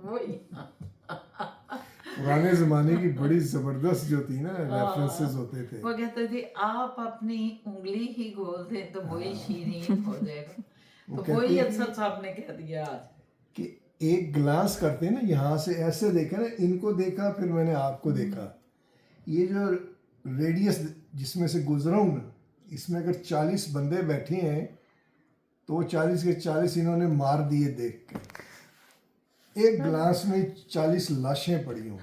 C: वही
D: पुराने जमाने की बड़ी जबरदस्त जो थी ना रेफरेंसेस होते थे।
C: वो कहते थे आप अपनी उंगली ही घोल दें तो वही शीरीन हो जाएगा। तो
D: कहते
C: वही
D: हैं
C: अच्छा साहब ने कह दिया आज।
D: कि एक ग्लास करते हैं ना, यहाँ से ऐसे देखा ना, इनको देखा, फिर मैंने आपको देखा, ये जो रेडियस जिसमें से गुजरा हूँ ना, इसमें अगर 40 बंदे बैठे हैं तो 40 के 40 इन्होंने मार दिए देख के। एक गिलास में 40 लाशें पड़ी हों।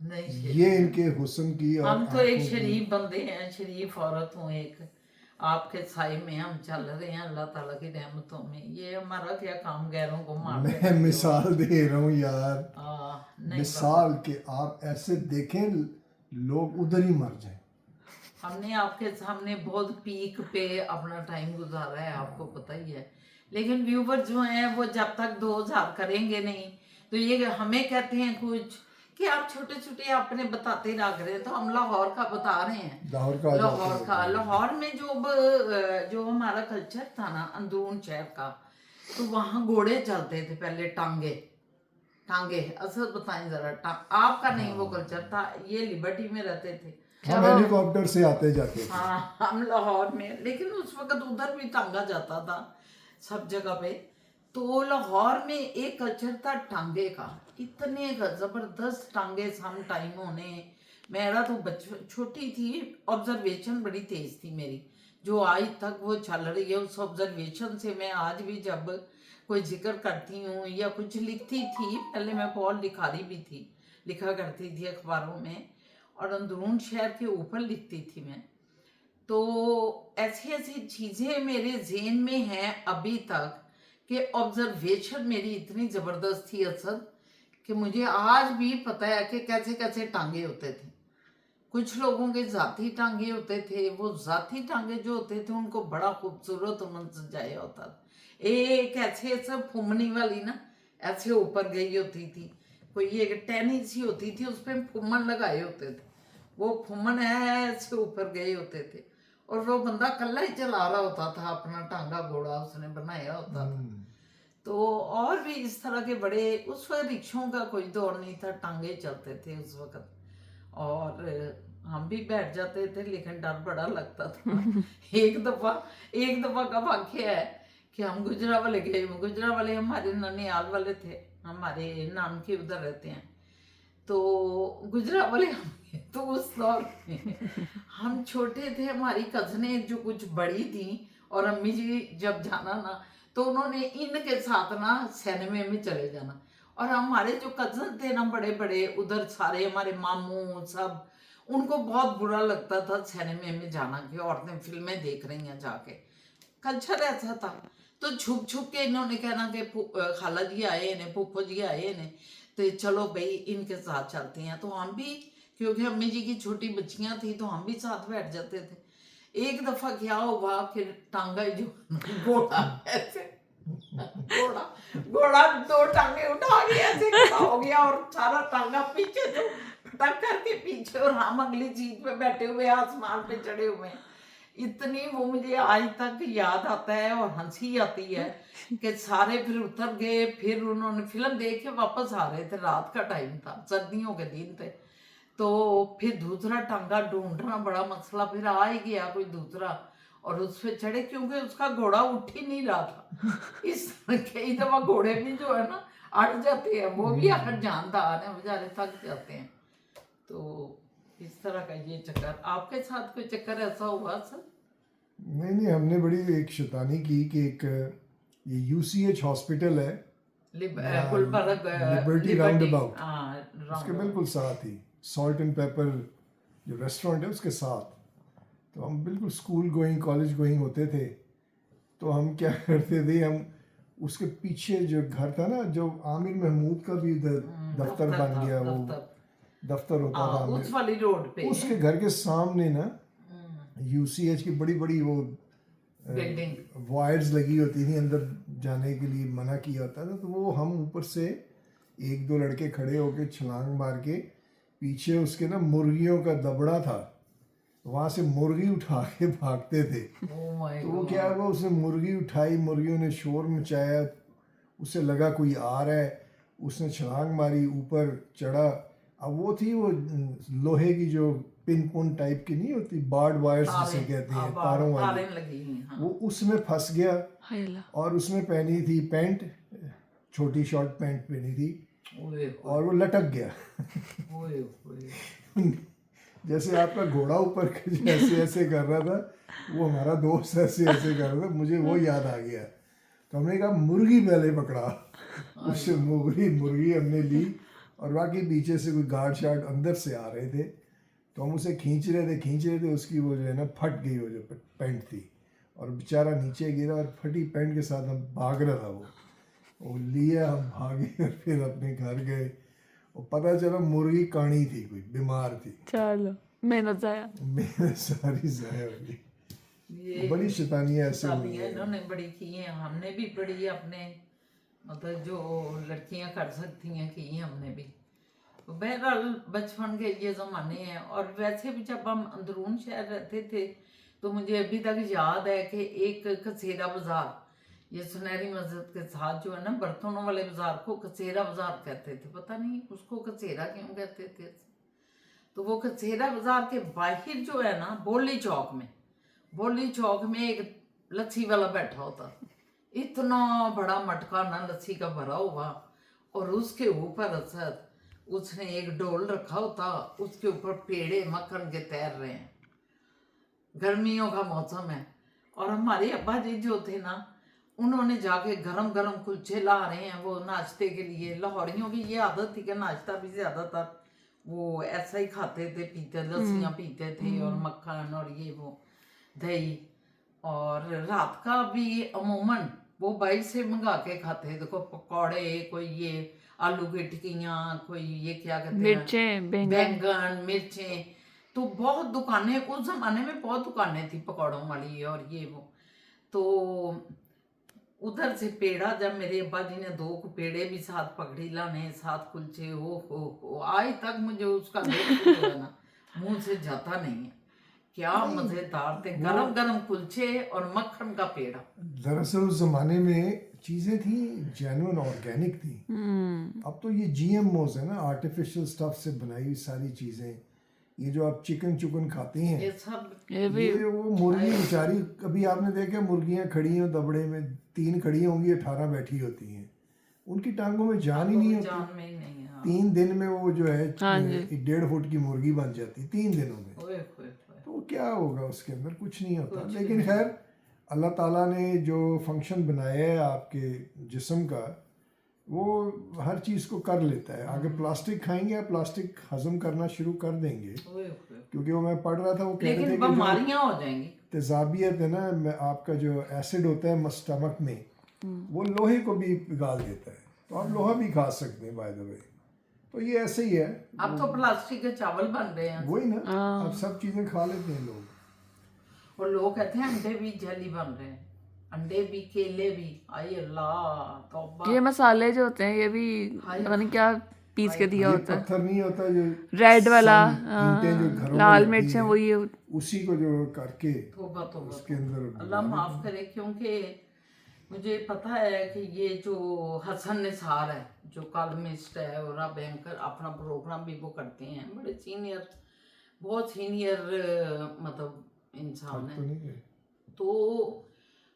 C: नहीं,
D: ये इनके हुस्न की और
C: हम तो एक
D: आंखों की-
C: शरीफ बंदे हैं, शरीफ औरत हूँ एक, आपके साए में हम चल रहे हैं अल्लाह ताला की रहमतों में। ये हमारा क्या काम गैरों को मार
D: मैं मिसाल दे रहा हूँ यार,
C: नहीं
D: मिसाल के आप ऐसे देखें लोग उधर ही मर जाएं।
C: हमने आपके सामने बहुत पीक पे अपना टाइम गुजारा है, आपको पता ही है। लेकिन व्यूवर जो हैं वो जब तक 2000 करेंगे नहीं, तो ये हमें कहते हैं कुछ कि आप छोटे छोटे अपने बताते रह रहे हैं, तो हम लाहौर का बता रहे हैं। लाहौर में जो हमारा कल्चर था ना अंदरून शहर का, तो वहाँ घोड़े चलते थे पहले, टांगे असल बताएं जरा, आपका नहीं वो कल्चर था, ये लिबर्टी में रहते थे।
D: हम हेलीकॉप्टर से आते जाते थे।
C: हाँ, हम लाहौर में, लेकिन उस वक्त उधर भी टांगा जाता था सब जगह पे। तो लाहौर में एक कल्चर था टांगे का, इतने जबरदस्त टांगे सम टाइमों ने। मेरा तो छोटी थी, ऑब्जर्वेशन बड़ी तेज थी मेरी, जो आज तक वो चल रही है। उस ऑब्जर्वेशन से मैं आज भी जब कोई जिक्र करती हूँ या कुछ लिखती थी, पहले मैं बहुत लिखारी भी थी, लिखा करती थी अखबारों में, और अंदरून शहर के ऊपर लिखती थी मैं। तो ऐसी ऐसी चीज़ें मेरे ज़हन में हैं अभी तक कि ऑब्जर्वेशन मेरी इतनी ज़बरदस्त थी असद, कि मुझे आज भी पता है कि कैसे कैसे टांगे होते थे। कुछ लोगों के जाती टांगे होते थे, वो जाती टांगे जो होते थे उनको बड़ा खूबसूरत उन्होंने सजाया होता था। एक ऐसे सब फुमनी वाली ना ऐसे ऊपर गई होती थी, कोई एक टहनी सी होती थी, उस पर फुमन लगाए होते थे, वो फुमन ऐसे ऊपर गए होते थे, और वो बंदा कल्ला ही चला रहा होता था अपना टांगा घोड़ा उसने बनाया होता था। तो और भी इस तरह के बड़े, उस वक्त रिक्शों का कोई दौर नहीं था, टांगे चलते थे उस वक्त, और हम भी बैठ जाते थे, लेकिन डर बड़ा लगता था। एक दफा का वाक्य है कि हम गुजरावाले गए, गुजरावाले हमारे ननिहाल वाले थे, हमारे नानके उधर रहते हैं, तो गुजरावाले हम गए। तो उस दौर में हम छोटे थे, हमारी कजने जो कुछ बड़ी थी और अम्मी जी जब जाना ना तो उन्होंने इनके साथ ना सिनेमे में चले जाना, और हमारे जो कजन थे ना बड़े बड़े उधर सारे हमारे मामू सब, उनको बहुत बुरा लगता था सिनेमे में जाना कि औरतें फिल्में देख रही हैं जाके, कल्चर ऐसा था। तो छुप छुप के इन्होंने कहना कि खाला जी आए ने, फूफो जी आए ने, तो चलो भाई इनके साथ चलते हैं। तो हम भी, क्योंकि अम्मी जी की छोटी बच्चियां थी तो हम भी साथ बैठ जाते थे। एक दफा क्या हुआ, फिर टांगा जो घोड़ा ऐसे घोड़ा 2 टांगे उठा के ऐसे खड़ा हो गया, और सारा टांगा पीछे तो फटक करके पीछे, और हम अगली सीट पे बैठे हुए आसमान पे चढ़े हुए हैं। इतनी वो मुझे आज तक याद आता है और हंसी आती है कि सारे फिर उतर गए, फिर उन्होंने फिल्म देख के वापस आ रहे थे, रात का टाइम था, सर्दियों के दिन थे, तो फिर दूसरा टांगा ढूंढना बड़ा मसला, फिर आ ही गया कोई दूसरा, और उस पे चढ़े, क्योंकि उसका घोड़ा उठ ही नहीं रहा था। इस कई दफा घोड़े भी जो है ना अट जाते हैं, वो भी अगर जानदार है, बेचारे थक जाते हैं। तो इस तरह का ये चक्कर, आपके साथ कोई चक्कर ऐसा हुआ सर?
D: नहीं, हमने बड़ी एक शैतानी की कि एक ये UCH हॉस्पिटल है लिबर्टी राउंड अबाउट, उसके बिल्कुल साथ ही सॉल्ट एंड पेपर जो रेस्टोरेंट है उसके साथ। तो हम बिल्कुल स्कूल गोइंग कॉलेज गोइंग होते थे, तो हम क्या करते थे, हम उसके पीछे जो घर था ना, जो आमिर महमूद का भी उधर दफ्तर बन गया, वो दफ्तर होता था
C: उस वाली रोड पे,
D: उसके घर के सामने ना UCH की बड़ी बड़ी वो
C: बिल्डिंग
D: वायर्स लगी होती थी, अंदर जाने के लिए मना किया होता था। तो वो हम ऊपर से 1-2 लड़के खड़े होके छलांग मार के, पीछे उसके ना मुर्गियों का दबड़ा था, वहाँ से मुर्गी उठा के भागते थे। तो वो क्या हुआ, उसने मुर्गी उठाई, मुर्गियों ने शोर मचाया, उसे लगा कोई आ रहा है, उसने छलांग मारी, ऊपर चढ़ा। अब वो थी वो लोहे की जो पिन पुन टाइप की नहीं होती, बार्ड वायर्स जिसे कहते हैं, तारों वाली, वो उसमें फंस गया, और उसमें पहनी थी पैंट, छोटी शॉर्ट पैंट पहनी थी, और वो लटक गया। जैसे आपका घोड़ा ऊपर ऐसे ऐसे कर रहा था, वो हमारा दोस्त ऐसे ऐसे कर रहा था, मुझे वो याद आ गया। तो हमने कहा मुर्गी पहले पकड़ा, उससे मुर्गी हमने ली, और बाकी पीछे से कोई गार्ड शार्ड अंदर से आ रहे थे, तो हम उसे खींच रहे थे, उसकी वो जो है ना फट गई, वो जो पैंट थी, और बेचारा नीचे गिरा, और फटी पैंट के साथ हम भाग रहा था, वो लिया, हम भागे, और फिर अपने घर गए, और पता चला मुर्गी कानी थी, कोई बीमार थी।
A: चलो मेहनत
D: सारी जाया हो गई। बड़ी शैतानियाँ ऐसे हुई हैं,
C: इन्होंने बड़ी की हैं, हमने भी बड़ी अपने मतलब जो लड़कियां कर सकती हैं की हैं हमने भी। बहरहाल बचपन के ये ज़माने हैं। और वैसे भी जब हम अंदरून शहर रहते थे तो मुझे अभी तक याद है कि एक कसेरा बाज़ार, ये सुनहरी मस्जिद के साथ जो है ना, बर्तनों वाले बाज़ार को कसेरा बाज़ार कहते थे, पता नहीं उसको कसेरा क्यों कहते थे। तो वो कसेरा बाज़ार के बाहर जो है ना, बोली चौक में एक लस्सी वाला बैठा होता, इतना बड़ा मटका ना लस्सी का भरा हुआ, और उसके ऊपर असद उसने एक डोल रखा होता, उसके ऊपर पेड़े मक्खन के तैर रहे हैं, गर्मियों का मौसम है। और हमारे अब्बा जी जो थे ना, उन्होंने जाके गरम गरम कुलचे ला रहे हैं वो नाश्ते के लिए। लाहौरियों की ये आदत थी कि नाश्ता भी ज़्यादातर वो ऐसा ही खाते थे, पीते, लस्सियाँ पीते थे, और मक्खन और ये वो दही। और रात का भी अमूमन वो बाहर से मंगा के खाते थे, कोई पकौड़े, कोई ये आलू की टिक्कियाँ, कोई ये क्या कहते हैं,
A: मिर्चें, बैंगन।
C: बैंगन, मिर्चें। तो बहुत दुकानें उस जमाने में, बहुत दुकानें थी पकौड़ों वाली और ये वो। तो उधर से पेड़ा, जब मेरे अब्बा जी ने 2 पेड़े भी साथ पकड़ी लाने, साथ कुलचे, हो आज तक मुझे उसका लुत्फ जो है ना मुंह से जाता नहीं है। क्या मजेदार थे गरम गरम कुलचे और मक्खन का पेड़ा।
D: दरअसल उस जमाने में चीजें थी जेन्युइन, ऑर्गेनिक थी। अब तो ये GMOs है ना, आर्टिफिशियल स्टफ से बनाई हुई सारी चीजें। ये जो आप चिकन खाते हैं,
C: ये सब
D: ये वो मुर्गी बेचारी, कभी आपने देखा मुर्गियां खड़ी हैं दबड़े में, 3 खड़ी होंगी, 18 बैठी होती हैं, उनकी टांगों में जान ही नहीं होती।
C: जान में ही नहीं है।
D: 3 दिन में वो जो है 1.5 फुट की मुर्गी बन जाती, 3 दिनों में।
C: ओए होए।
D: तो क्या होगा उसके अंदर, कुछ नहीं होता। लेकिन खैर अल्लाह ताला ने जो फंक्शन बनाया है आपके जिस्म का, वो हर चीज़ को कर लेता है। आगे प्लास्टिक खाएंगे, आप प्लास्टिक हजम करना शुरू कर देंगे, क्योंकि वो मैं पढ़ रहा था, वो कह रहे थे
C: लेकिन बीमारियां हो जाएंगी।
D: तेजाबियत है ना, आपका जो एसिड होता है स्टमक में, वो लोहे को भी पिघाल देता है। तो आप लोहा भी खा सकते हैं बाय द वे। तो ये ऐसे ही है।
C: अब तो प्लास्टिक के चावल बन रहे हैं,
D: वही ना, अब सब चीज़ें खा लेते हैं लोग।
C: और लोग कहते हैं अंडे भी जैली बन रहे हैं, अंडे भी, केले भी। आई अल्लाह तौबा।
A: ये मसाले जो होते हैं ये भी पता नहीं क्या पीस के दिया
D: ये
A: होता है।
D: पत्थर नहीं होता जो
A: रेड वाला,
D: ईंटें जो घरों में
A: लाल
D: लगती
A: मिर्चें,
D: हैं,
A: वही
D: उसी को जो करके
C: तौबा तौबा।
D: उसके अंदर
C: अल्लाह माफ करे, क्योंकि मुझे पता है कि ये जो हसन निसार है, जो कॉलमिस्ट है और अब एंकर, अपना प्रोग्राम भी वो करते हैं, बड़े सीनियर, बहुत सीनियर मतलब इंसान
D: तो
C: है।
D: नहीं है।
C: तो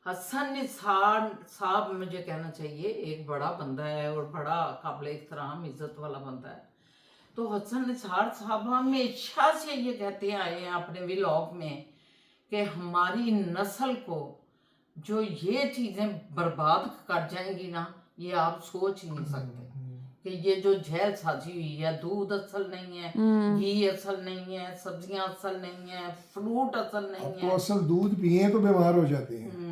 C: हसन निसार साहब, मुझे कहना चाहिए, एक बड़ा बंदा है और बड़ा काबिल एहतराम, इज्जत वाला बंदा है। तो हसन निसार साहब हमेशा से ये कहते आए हैं अपने व्लॉग में कि हमारी नस्ल को जो ये चीज़ें बर्बाद कर जाएंगी ना, ये आप सोच नहीं सकते कि ये जो झेल साजी हुई है, दूध असल नहीं है, घी असल नहीं है, सब्जियां असल नहीं है, फ्रूट असल नहीं
D: तो
C: है।
D: असल दूध पिए तो बीमार हो जाते हैं,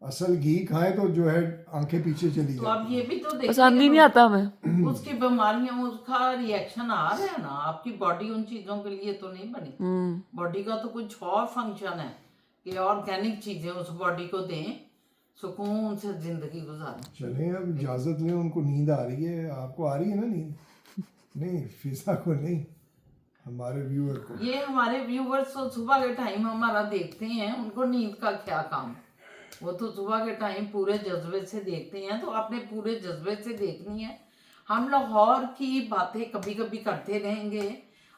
D: असल घी खाएं तो जो है आंखें पीछे चली
C: तो आप
D: जाती
C: ये भी तो देखिए,
A: पसंद ही नहीं आता हमें।
C: उसकी बीमारियां, उसका रिएक्शन आ रहा है ना। आपकी बॉडी उन चीजों के लिए तो नहीं बनी। बॉडी का तो कुछ और फंक्शन है कि ऑर्गेनिक चीजें उस बॉडी को दें, सुकून से जिंदगी गुजारें।
D: चलें अब इजाज़त लें, उनको नींद आ रही है। आपको आ रही है ना नींद? नहीं, फिजा को नहीं, हमारे व्यूअर को।
C: ये हमारे व्यूवर्स तो सुबह के टाइम हमारा देखते हैं, उनको नींद का क्या काम। वो तो सुबह के टाइम पूरे जज्बे से देखते हैं, तो आपने पूरे जज्बे से देखनी है। हम लाहौर की बातें कभी कभी करते रहेंगे,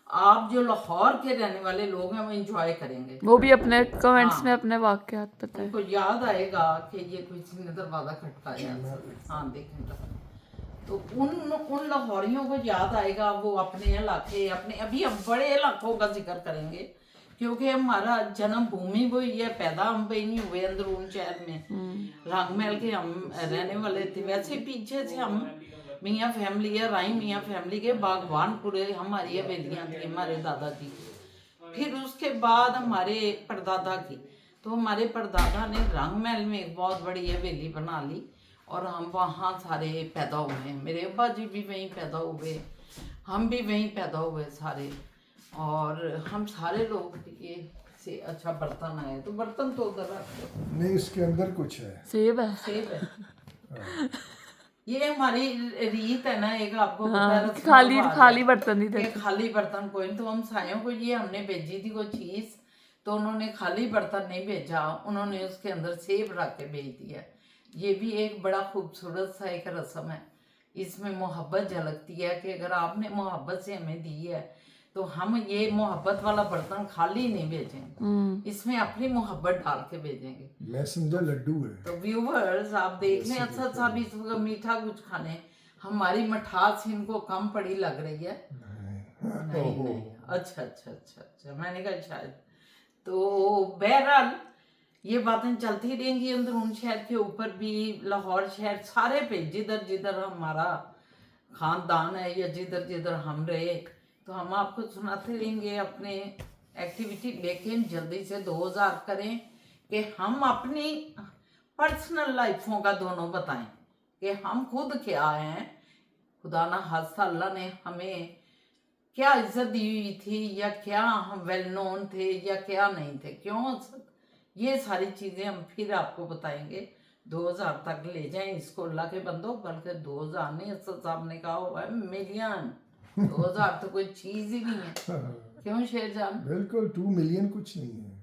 C: आप जो लाहौर के रहने वाले लोग हैं वो एंजॉय करेंगे।
A: वो भी अपने कमेंट्स में अपने वाकयात बताएं।
C: उनको याद आएगा कि ये किसी ने दरवाजा खटकाया, हाँ देखेंगे, तो उन लाहौरियों को याद आएगा। वो अपने इलाके, अपने अभी हम बड़े इलाकों का जिक्र करेंगे, क्योंकि हमारा जन्म भूमि वही है, पैदा हम वही नहीं हुए अंदरून शहर में, रंगमहल के हम रहने वाले थे। वैसे पीछे से हम मियाँ फैमिली है, राई मियाँ फैमिली के बागवानपुरे हमारी हवेलियाँ थी, हमारे दादाजी। फिर उसके बाद हमारे परदादा की, तो हमारे परदादा ने रंगमहल में एक बहुत बड़ी हवेली बना ली और हम वहाँ सारे पैदा हुए हैं। मेरे अब्बा जी भी वहीं पैदा हुए, हम भी वहीं पैदा हुए सारे, और हम सारे लोग ये से अच्छा बर्तन आए, तो बर्तन तो उधर रख दो।
D: नहीं, इसके अंदर कुछ है,
A: सेब है।
C: सेब है। ये हमारी रीत है ना, एक आपको पता है,
A: खाली बर्तन ही देते।
C: खाली बर्तन कोई, तो हम सायों को ये हमने भेजी थी कोई चीज, तो उन्होंने खाली बर्तन नहीं भेजा, उन्होंने उसके अंदर सेब रख के भेज दिया। ये भी एक बड़ा खूबसूरत सा एक रस्म है, इसमें मोहब्बत झलकती है कि अगर आपने मोहब्बत से हमें दी है तो हम ये मोहब्बत वाला बर्तन खाली नहीं भेजेंगे, इसमें अपनी मोहब्बत डाल के भेजेंगे।
D: मैं समझा लड्डू है।
C: तो व्यूवर्स आप देख लें, अच्छा साहब इस वक्त मीठा कुछ खाने, हमारी मिठास इनको कम पड़ी लग रही है। नहीं, अच्छा अच्छा अच्छा अच्छा, मैंने कहा शायद। तो बहरहाल ये बातें चलती रहेंगी अंदरून शहर के ऊपर भी, लाहौर शहर सारे पे, जिधर जिधर हमारा खानदान है या जिधर जिधर हम रहे, तो हम आपको सुनाते रहेंगे अपने एक्टिविटी। लेकिन जल्दी से 2000 करें कि हम अपनी पर्सनल लाइफों का दोनों बताएं कि हम खुद क्या हैं, खुदा ना खास्ता अल्लाह ने हमें क्या इज्जत दी हुई थी या क्या हम वेल नोन थे या क्या नहीं थे, क्यों, ये सारी चीज़ें हम फिर आपको बताएंगे। 2000 तक ले जाएं इसको अल्लाह के बंदो, बल्कि 2000 नहीं, असद साहब ने कहा हुआ है मिलियन। 2000 तो कोई चीज़ ही नहीं है, क्यों शेरजान?
D: बिल्कुल 2 मिलियन कुछ नहीं है।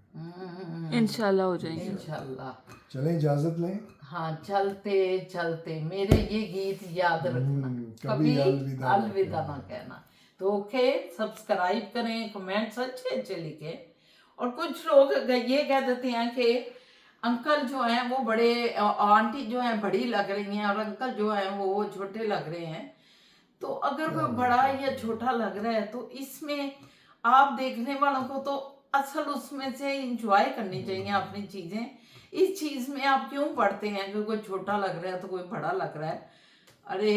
A: इंशाल्लाह हो जाएंगे।
C: इंशाल्लाह।
D: चलें इजाजत लें।
C: हाँ, चलते चलते मेरे ये गीत याद रखना,
D: कभी
C: कभी
D: अलविदा ना
C: अलविदा ना कहना। तो ओके, सब्सक्राइब करें, कमेंट्स अच्छे अच्छे लिखें। और कुछ लोग ये कह देते हैं कि अंकल जो हैं वो बड़े, आंटी जो हैं बड़ी लग रही हैं और अंकल जो हैं वो छोटे लग रहे हैं। तो अगर कोई बड़ा या छोटा लग रहा है तो इसमें आप देखने वालों को तो असल उसमें से इंजॉय करनी चाहिए अपनी चीज़ें। इस चीज़ में आप क्यों पढ़ते हैं कि कोई छोटा लग रहा है तो कोई बड़ा लग रहा है? अरे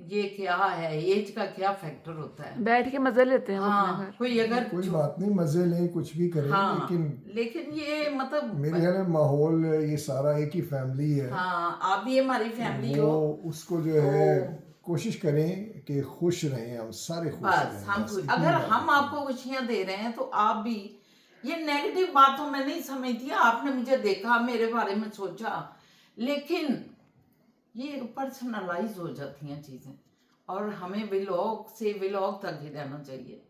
C: ये क्या है, एज का क्या फैक्टर होता है?
A: बैठ के मजे लेते हैं हम अपने
C: हाँ,
A: घर।
C: कोई अगर
D: कोई बात नहीं, मजे लें, कुछ भी करें,
C: हाँ,
D: लेकिन
C: ये मतलब
D: मेरे ख्याल में माहौल, ये सारा एक ही फैमिली है।
C: हाँ, आप भी हमारी फैमिली हो,
D: वो उसको जो है कोशिश करें कि खुश रहें, हम सारे खुश
C: बस
D: रहें।
C: हम
D: बस
C: खुश।
D: इतनी
C: अगर
D: बात
C: हम
D: है।
C: आपको खुशियां दे रहे हैं तो आप भी, ये नेगेटिव बातों में नहीं समझती। आपने मुझे देखा, मेरे बारे में सोचा, लेकिन ये पर्सनलाइज हो जाती हैं चीज़ें और हमें व्लॉग से व्लॉग तक ही रहना चाहिए।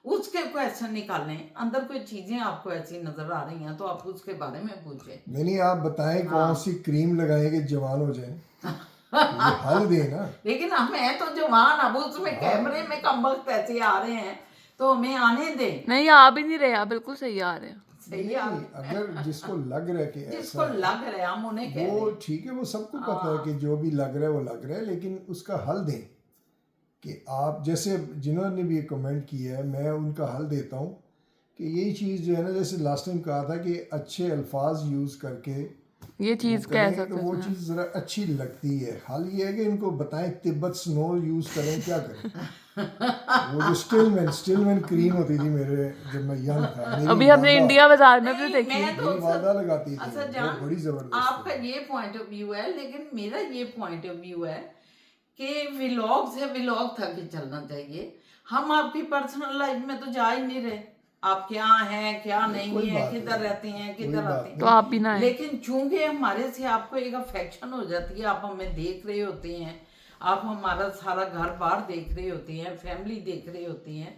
C: उसके क्वेश्चन निकालें, अंदर कोई चीज़ें आपको ऐसी नजर आ रही हैं तो आप उसके बारे में पूछें।
D: नहीं, आप बताएं कौन सी क्रीम लगाएं कि जवान हो जाएं। ये हल दें ना।
C: लेकिन हमें तो जवान, अब उसमें कैमरे में कम वक्त ऐसे आ रहे हैं तो हमें आने दें।
A: नहीं, आ भी नहीं रहे, आप बिल्कुल सही आ रहे हैं।
C: सही
D: नहीं,
C: है,
D: अगर जिसको लग रहा है कि
C: जिसको
D: ऐसा
C: लग रहा है हम उन्हें कह रहे
D: वो
C: हैं।
D: ठीक है, वो सबको पता है कि जो भी लग रहा है वो लग रहा है, लेकिन उसका हल दें। कि आप जैसे जिन्होंने भी कमेंट किया है, मैं उनका हल देता हूँ कि यही चीज़ जो है ना, जैसे लास्ट टाइम कहा था कि अच्छे अल्फाज यूज़ करके
A: ये चीज
D: वो
A: कह
D: करें
A: सकते
D: तो वो
A: हैं।
D: चीज़ ज़रा अच्छी लगती है। हाल ये है कि इनको बताएं तिब्बत स्नो यूज़ करें, क्या करें। वो जो स्टिलमैन क्रीम होती थी मेरे जब मैं यंग था, मेरी
A: अभी हमने
D: वालदा-
A: इंडिया बाजार में भी
C: नहीं,
A: देखी।
C: मैं तो
D: मेरी वादा लगाती थी,
C: अच्छा
D: वो
C: जान,
D: बड़ी ज़बरदस्त
C: आपका
D: थी।
C: ये पॉइंट ऑफ व्यू है, लेकिन मेरा ये पॉइंट ऑफ व्यू है कि व्लॉग से व्लॉग तक ही चलना चाहिए। हम आपकी पर्सनल लाइफ में तो जा ही नहीं रहे, आप क्या हैं क्या नहीं
D: कोई
C: है,
D: बात
C: किधर
D: नहीं,
C: रहते हैं,
D: कोई
C: किधर
D: बात
C: आते हैं।
A: तो आप भी ना आए।
C: लेकिन चूंकि हमारे से आपको एक अफेक्शन हो जाती है, आप हमें देख रहे होते हैं, आप हमारा सारा घर बार देख रहे होते हैं, फैमिली देख रहे होती हैं,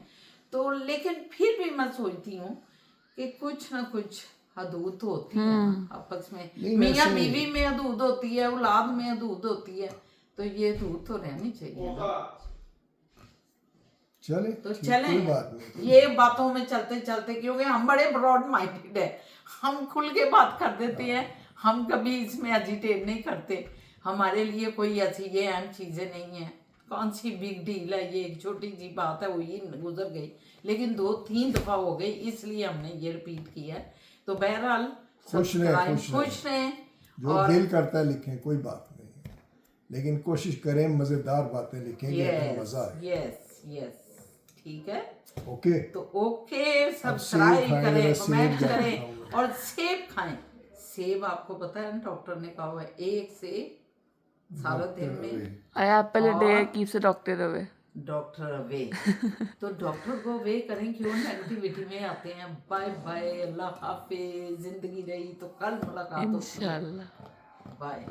C: तो लेकिन फिर भी मैं सोचती हूँ कि कुछ ना कुछ हदूद तो होती है ना आपस में।
D: नहीं,
C: मियाँ
D: वैसे-
C: बीवी में हदूद होती है, औलाद में हदूद होती है, तो ये हदूद तो रहनी चाहिए ना।
D: चले
C: तो
D: ठीक,
C: चलें,
D: कोई बात नहीं।
C: ये बातों में चलते चलते, क्योंकि हम बड़े ब्रॉड माइंडेड है, हम खुल के बात कर देते हैं, हम कभी इसमें एजिटेट नहीं करते। हमारे लिए कोई ऐसी ये अहम चीज़ें नहीं है, कौन सी बिग डील है, ये एक छोटी सी बात है, वही गुजर गई, लेकिन 2-3 दफ़ा हो गई, इसलिए हमने ये रिपीट किया है। तो बहरहाल
D: खुश रहें,
C: खुश रहें
D: जो
C: और
D: दिल करता है लिखें, कोई बात नहीं, लेकिन कोशिश करें मज़ेदार बातें लिखें कि हमें मज़ा आए।
C: यस यस, ठीक है।
D: ओके,
C: तो ओके, सब्सक्राइब
D: खाएं,
C: करें,
D: सेब
C: कमेंट
D: ज़्यादा
C: करें
D: खाऊंगा।
C: और सेब खाएं। सेब आपको पता है ना, डॉक्टर ने कहा हुआ है 1 सेब सारा दिन में,
A: आई एप्पल अ डे
C: और
A: keeps a doctor away.
C: Doctor away. तो डॉक्टर को अवे करें, क्यों नेगेटिविटी में आते हैं। बाय बाय, अल्लाह हाफिज। जिंदगी रही तो कल मुलाकात होती है।
A: इंशाल्लाह।
C: बाय।